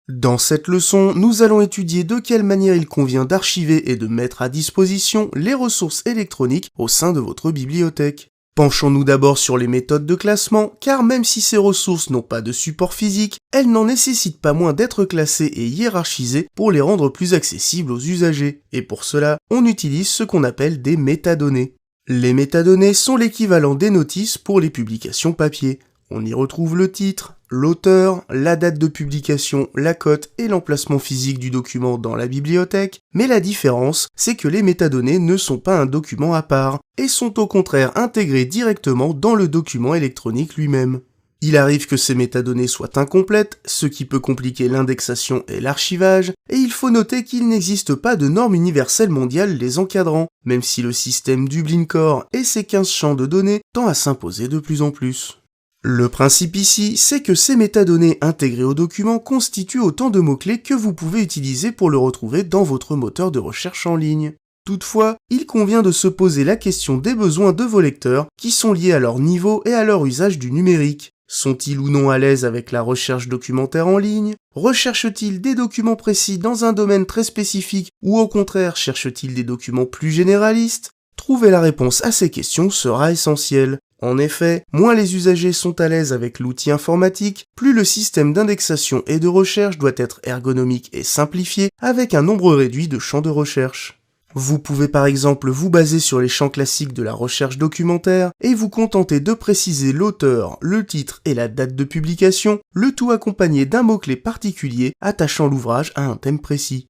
Dans cette leçon, nous allons étudier de quelle manière il convient d'archiver et de mettre à disposition les ressources électroniques au sein de votre bibliothèque. Penchons-nous d'abord sur les méthodes de classement, car même si ces ressources n'ont pas de support physique, elles n'en nécessitent pas moins d'être classées et hiérarchisées pour les rendre plus accessibles aux usagers. Et pour cela, on utilise ce qu'on appelle des métadonnées. Les métadonnées sont l'équivalent des notices pour les publications papier. On y retrouve le titre, l'auteur, la date de publication, la cote et l'emplacement physique du document dans la bibliothèque, mais la différence, c'est que les métadonnées ne sont pas un document à part, et sont au contraire intégrées directement dans le document électronique lui-même. Il arrive que ces métadonnées soient incomplètes, ce qui peut compliquer l'indexation et l'archivage, et il faut noter qu'il n'existe pas de norme universelle mondiale les encadrant, même si le système Dublin Core et ses 15 champs de données tend à s'imposer de plus en plus. Le principe ici, c'est que ces métadonnées intégrées au document constituent autant de mots-clés que vous pouvez utiliser pour le retrouver dans votre moteur de recherche en ligne. Toutefois, il convient de se poser la question des besoins de vos lecteurs qui sont liés à leur niveau et à leur usage du numérique. Sont-ils ou non à l'aise avec la recherche documentaire en ligne? Recherchent-ils des documents précis dans un domaine très spécifique ou au contraire cherchent-ils des documents plus généralistes? Trouver la réponse à ces questions sera essentiel. En effet, moins les usagers sont à l'aise avec l'outil informatique, plus le système d'indexation et de recherche doit être ergonomique et simplifié avec un nombre réduit de champs de recherche. Vous pouvez par exemple vous baser sur les champs classiques de la recherche documentaire et vous contenter de préciser l'auteur, le titre et la date de publication, le tout accompagné d'un mot-clé particulier attachant l'ouvrage à un thème précis.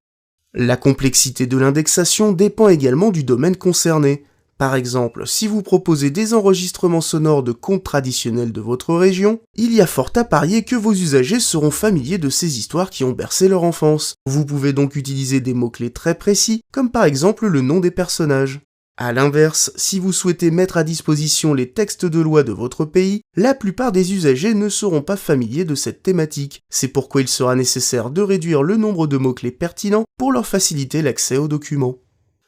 La complexité de l'indexation dépend également du domaine concerné. Par exemple, si vous proposez des enregistrements sonores de contes traditionnels de votre région, il y a fort à parier que vos usagers seront familiers de ces histoires qui ont bercé leur enfance. Vous pouvez donc utiliser des mots-clés très précis, comme par exemple le nom des personnages. A l'inverse, si vous souhaitez mettre à disposition les textes de loi de votre pays, la plupart des usagers ne seront pas familiers de cette thématique. C'est pourquoi il sera nécessaire de réduire le nombre de mots-clés pertinents pour leur faciliter l'accès aux documents.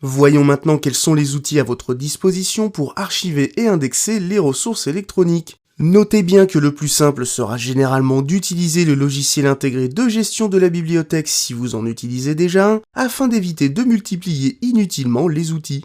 Voyons maintenant quels sont les outils à votre disposition pour archiver et indexer les ressources électroniques. Notez bien que le plus simple sera généralement d'utiliser le logiciel intégré de gestion de la bibliothèque si vous en utilisez déjà un, afin d'éviter de multiplier inutilement les outils.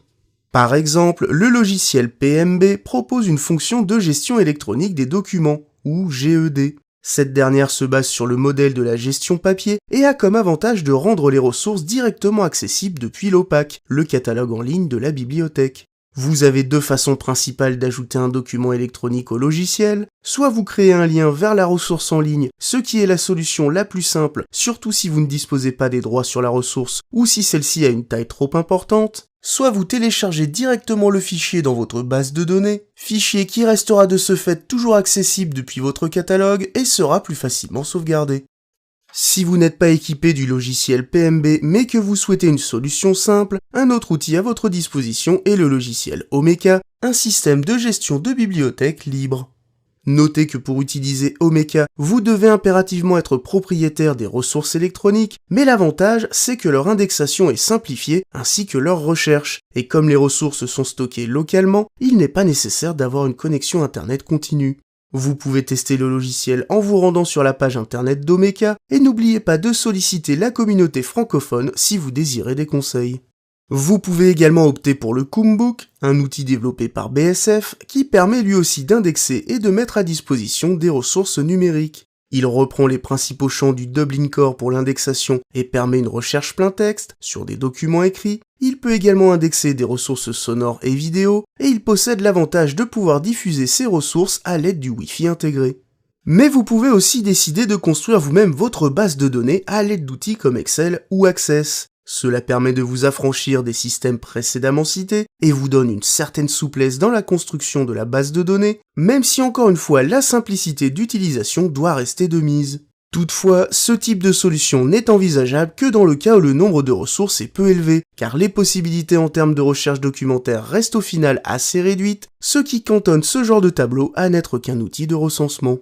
Par exemple, le logiciel PMB propose une fonction de gestion électronique des documents, ou GED. Cette dernière se base sur le modèle de la gestion papier et a comme avantage de rendre les ressources directement accessibles depuis l'OPAC, le catalogue en ligne de la bibliothèque. Vous avez deux façons principales d'ajouter un document électronique au logiciel, soit vous créez un lien vers la ressource en ligne, ce qui est la solution la plus simple, surtout si vous ne disposez pas des droits sur la ressource ou si celle-ci a une taille trop importante, soit vous téléchargez directement le fichier dans votre base de données, fichier qui restera de ce fait toujours accessible depuis votre catalogue et sera plus facilement sauvegardé. Si vous n'êtes pas équipé du logiciel PMB mais que vous souhaitez une solution simple, un autre outil à votre disposition est le logiciel Omeka, un système de gestion de bibliothèque libre. Notez que pour utiliser Omeka, vous devez impérativement être propriétaire des ressources électroniques, mais l'avantage, c'est que leur indexation est simplifiée ainsi que leur recherche. Et comme les ressources sont stockées localement, il n'est pas nécessaire d'avoir une connexion internet continue. Vous pouvez tester le logiciel en vous rendant sur la page internet d'Omeka et n'oubliez pas de solliciter la communauté francophone si vous désirez des conseils. Vous pouvez également opter pour le Coombook, un outil développé par BSF qui permet lui aussi d'indexer et de mettre à disposition des ressources numériques. Il reprend les principaux champs du Dublin Core pour l'indexation et permet une recherche plein texte sur des documents écrits. Il peut également indexer des ressources sonores et vidéo et il possède l'avantage de pouvoir diffuser ces ressources à l'aide du Wi-Fi intégré. Mais vous pouvez aussi décider de construire vous-même votre base de données à l'aide d'outils comme Excel ou Access. Cela permet de vous affranchir des systèmes précédemment cités et vous donne une certaine souplesse dans la construction de la base de données, même si encore une fois la simplicité d'utilisation doit rester de mise. Toutefois, ce type de solution n'est envisageable que dans le cas où le nombre de ressources est peu élevé, car les possibilités en termes de recherche documentaire restent au final assez réduites, ce qui cantonne ce genre de tableau à n'être qu'un outil de recensement.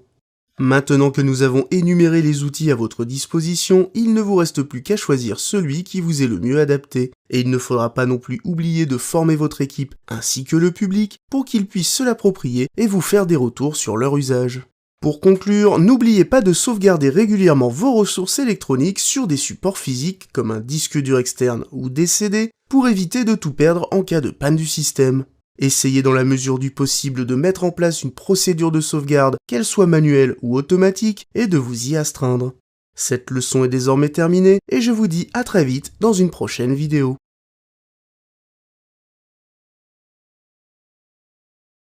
Maintenant que nous avons énuméré les outils à votre disposition, il ne vous reste plus qu'à choisir celui qui vous est le mieux adapté. Et il ne faudra pas non plus oublier de former votre équipe ainsi que le public pour qu'ils puissent se l'approprier et vous faire des retours sur leur usage. Pour conclure, n'oubliez pas de sauvegarder régulièrement vos ressources électroniques sur des supports physiques comme un disque dur externe ou des CD pour éviter de tout perdre en cas de panne du système. Essayez dans la mesure du possible de mettre en place une procédure de sauvegarde, qu'elle soit manuelle ou automatique, et de vous y astreindre. Cette leçon est désormais terminée et je vous dis à très vite dans une prochaine vidéo.